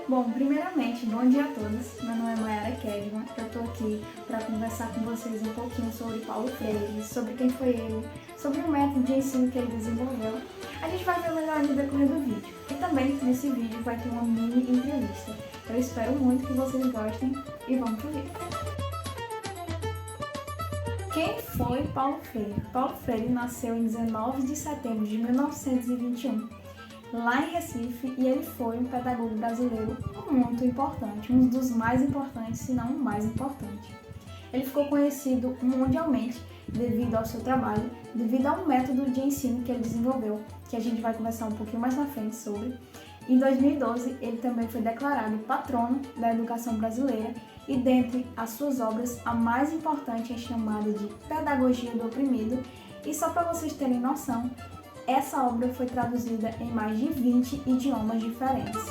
Bom, primeiramente, bom dia a todos. Meu nome é Mayara Kedman. Eu estou aqui para conversar com vocês um pouquinho sobre Paulo Freire, sobre quem foi ele, sobre o método de ensino que ele desenvolveu. A gente vai ver melhor no decorrer do vídeo. E também, nesse vídeo, vai ter uma mini entrevista. Eu espero muito que vocês gostem e vamos pro vídeo. Quem foi Paulo Freire? Paulo Freire nasceu em 19 de setembro de 1921. Lá em Recife, e ele foi um pedagogo brasileiro muito importante, um dos mais importantes, se não o mais importante. Ele ficou conhecido mundialmente devido ao seu trabalho, devido ao método de ensino que ele desenvolveu, que a gente vai conversar um pouquinho mais na frente sobre. Em 2012, ele também foi declarado patrono da educação brasileira e dentre as suas obras, a mais importante é chamada de Pedagogia do Oprimido. E só para vocês terem noção, essa obra foi traduzida em mais de 20 idiomas diferentes.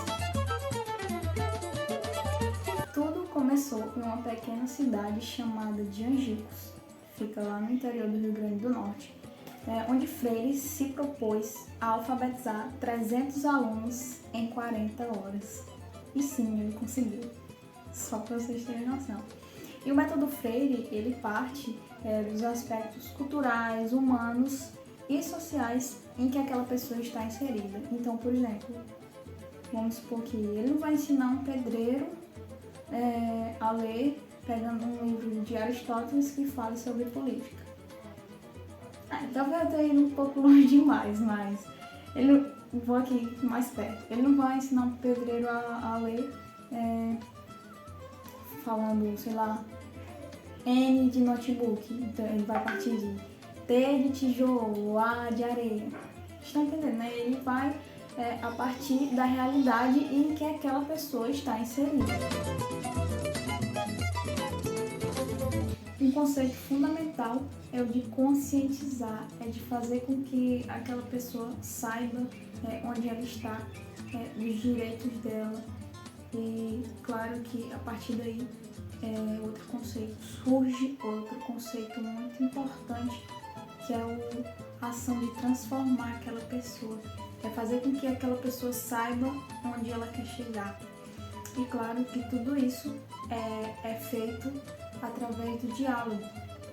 Tudo começou em uma pequena cidade chamada de Angicos, fica lá no interior do Rio Grande do Norte, onde Freire se propôs a alfabetizar 300 alunos em 40 horas. E sim, ele conseguiu, só para vocês terem noção. E o método Freire, ele parte dos aspectos culturais, humanos e sociais em que aquela pessoa está inserida. Então, por exemplo, vamos supor que ele não vai ensinar um pedreiro a ler pegando um livro de Aristóteles que fale sobre política. Talvez eu tenha ido um pouco longe demais, mas vou aqui mais perto. Ele não vai ensinar um pedreiro a ler falando, sei lá, N de notebook. Então ele vai partir de T de tijolo, A de areia. Estão entendendo, né? Ele vai a partir da realidade em que aquela pessoa está inserida. Um conceito fundamental é o de conscientizar, é de fazer com que aquela pessoa saiba onde ela está, dos direitos dela. E claro que a partir daí outro conceito surge, outro conceito muito importante, que é a ação de transformar aquela pessoa, é fazer com que aquela pessoa saiba onde ela quer chegar. E claro que tudo isso é feito através do diálogo.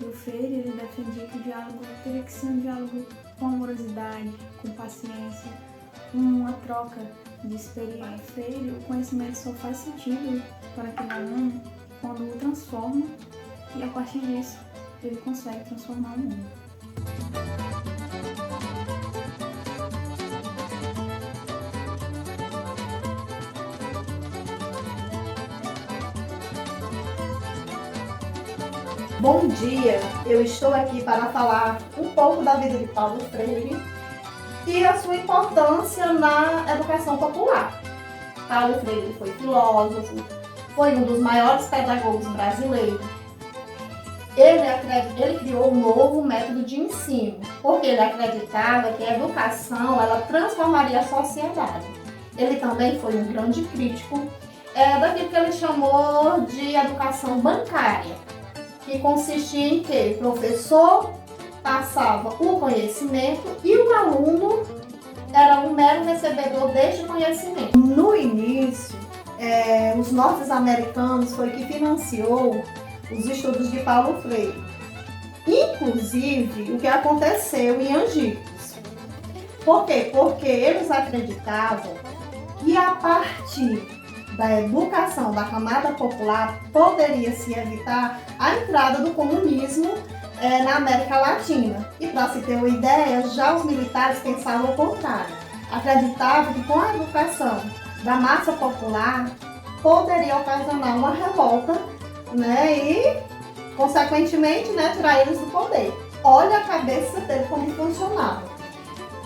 E o Freire, ele defendia que o diálogo teria que ser um diálogo com amorosidade, com paciência, uma troca de experiência. Freire, o conhecimento só faz sentido para aquele aluno quando o transforma, e a partir disso ele consegue transformar o mundo. Bom dia, eu estou aqui para falar um pouco da vida de Paulo Freire e a sua importância na educação popular. Paulo Freire foi filósofo, foi um dos maiores pedagogos brasileiros. Ele criou um novo método de ensino, porque ele acreditava que a educação ela transformaria a sociedade. Ele também foi um grande crítico daquilo que ele chamou de educação bancária, que consistia em que o professor passava o conhecimento e o aluno era um mero recebedor deste conhecimento. No início, os norte-americanos foi que financiou os estudos de Paulo Freire. Inclusive, o que aconteceu em Angicos. Por quê? Porque eles acreditavam que a partir da educação da camada popular poderia se evitar a entrada do comunismo na América Latina. E para se ter uma ideia, já os militares pensavam o contrário. Acreditavam que com a educação da massa popular poderia ocasionar uma revolta, e, consequentemente, tirar eles do poder. Olha a cabeça dele como funcionava.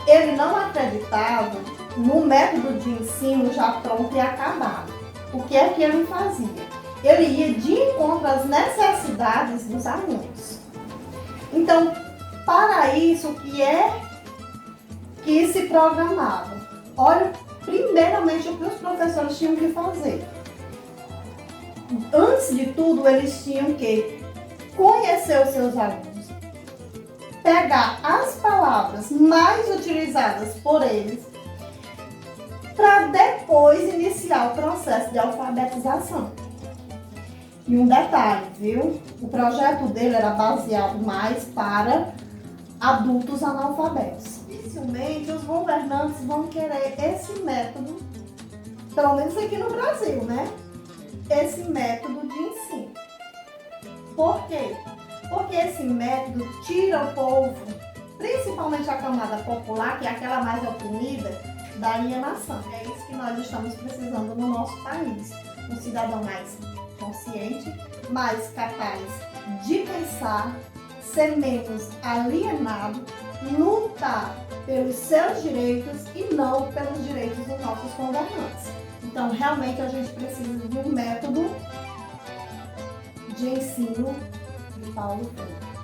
Ele não acreditava no método de ensino já pronto e acabado. O que é que ele fazia? Ele ia de encontro às necessidades dos alunos. Então, para isso, o que é que se programava? Olha, primeiramente, o que os professores tinham que fazer. Antes de tudo, eles tinham que conhecer os seus alunos, pegar as palavras mais utilizadas por eles, para depois iniciar o processo de alfabetização. E um detalhe, viu? O projeto dele era baseado mais para adultos analfabetos. Dificilmente os governantes vão querer esse método, pelo menos aqui no Brasil, né? Esse método de ensino. Por quê? Porque esse método tira o povo, principalmente a camada popular, que é aquela mais oprimida, da alienação. É isso que nós estamos precisando no nosso país. Um cidadão mais consciente, mais capaz de pensar, ser menos alienado, lutar pelos seus direitos e não pelos direitos dos nossos governantes. Então, realmente, a gente precisa de um método de ensino de Paulo Freire.